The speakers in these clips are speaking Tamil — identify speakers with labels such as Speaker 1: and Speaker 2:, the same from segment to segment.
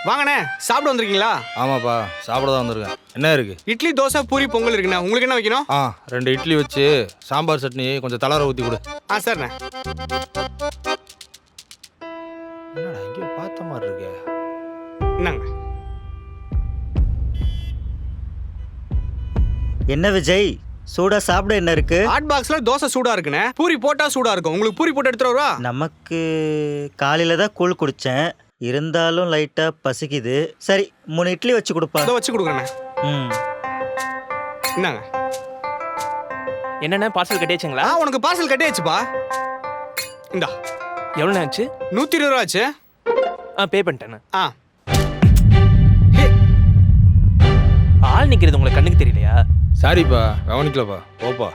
Speaker 1: வாங்கண்ணே, சாப்பிட வந்திருக்கீங்களா?
Speaker 2: ஆமாப்பா, சாப்பிட தான் வந்திருக்கேன். என்ன இருக்கு?
Speaker 1: இட்லி, தோசை, பூரி, பொங்கல் இருக்குண்ணே. உங்களுக்கு என்ன வைக்கணும்?
Speaker 2: 2 இட்லி வச்சு சாம்பார் சட்னி கொஞ்சம் தலர ஊற்றி கொடு.
Speaker 1: சரிண்ணே.
Speaker 2: என்னடா எங்கேயோ பார்த்த மாதிரி இருக்கு.
Speaker 1: என்னங்க?
Speaker 3: என்ன விஜய், சூடா சாப்பிட என்ன இருக்கு?
Speaker 1: ஹாட் பாக்ஸ்ல தோசை சூடா இருக்குண்ணே. பூரி போட்டா சூடா இருக்கும். உங்களுக்கு பூரி போட்டு எடுத்துட்டு வரவா?
Speaker 3: நமக்கு காலையில தான் கூழ் குடிச்சேன், இருந்தாலும் லைட்டா பசிக்குது. சரி 3 இட்லி வச்சு கொடுப்பா.
Speaker 1: அதை வச்சு கொடுக்குறேண்ணே. என்னங்க?
Speaker 4: என்னண்ணே பார்சல் கட்டியாச்சுங்களா?
Speaker 1: உனக்கு பார்சல் கட்டியாச்சுப்பா. இந்தா.
Speaker 4: எவ்வளோ ஆச்சு?
Speaker 1: 120 ரூபா ஆச்சு.
Speaker 4: பே பண்ணிட்டேண்ணே. ஆள் நிற்கிறது உங்களுக்கு கண்ணுக்கு தெரியலையா?
Speaker 2: சாரிப்பா, கவனிக்கலப்பா. ஓப்பா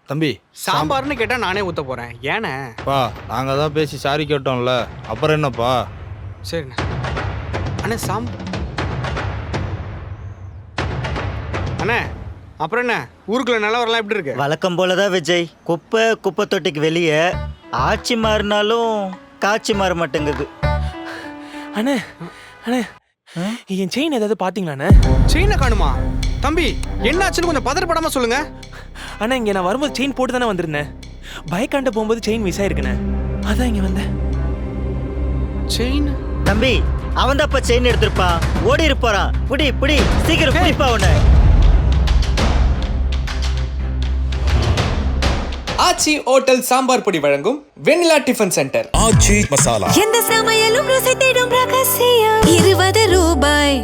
Speaker 2: தம்பி,
Speaker 1: சாம்பார்னு கேட்டா நானே ஊத்த போறேன். ஏண்ணே?
Speaker 2: பா நாங்கள் தான் பேசி சாரி கேட்டோம்ல, அப்புறம் என்னப்பா?
Speaker 1: சரிண்ணே. அண்ணே அண்ணே, அப்புறம் என்ன ஊருக்குள்ள நிலவரம்லாம் எப்படி இருக்கு?
Speaker 3: வழக்கம் போலதான் விஜய். குப்பை தொட்டிக்கு வெளியே ஆட்சி மாறினாலும் காட்சி மாற மாட்டேங்குது.
Speaker 4: அண்ணே அண்ணே, என் செயின் ஏதாவது பார்த்தீங்களாண்ணே?
Speaker 1: செயினை காணுமா? தம்பி என்னாச்சுன்னு கொஞ்சம் பதறப்படாம சொல்லுங்க.
Speaker 4: அண்ணா இங்கே நான் வரும்போது செயின் போட்டு தானே வந்திருந்தேன். பைக்காண்ட போகும்போது செயின் மிஸ் ஆயிருக்குண்ணே, அதான் இங்கே வந்தேன்.
Speaker 1: செயின்?
Speaker 3: தம்பி அவன் தான் இப்ப செயின் எடுத்திருப்பான், ஓடி இருப்பான். புடி சீக்கிரம் புடிப்பா அவனை.
Speaker 1: ஆச்சி ஹோட்டல் சாம்பார் பொடி வழங்கும் வெண்ணிலா டிஃபன் சென்டர்.
Speaker 5: ஆச்சி மசாலா.
Speaker 6: எந்த சமையலும் ருசி தேடும் ரகசியம் 20 ரூபாய்.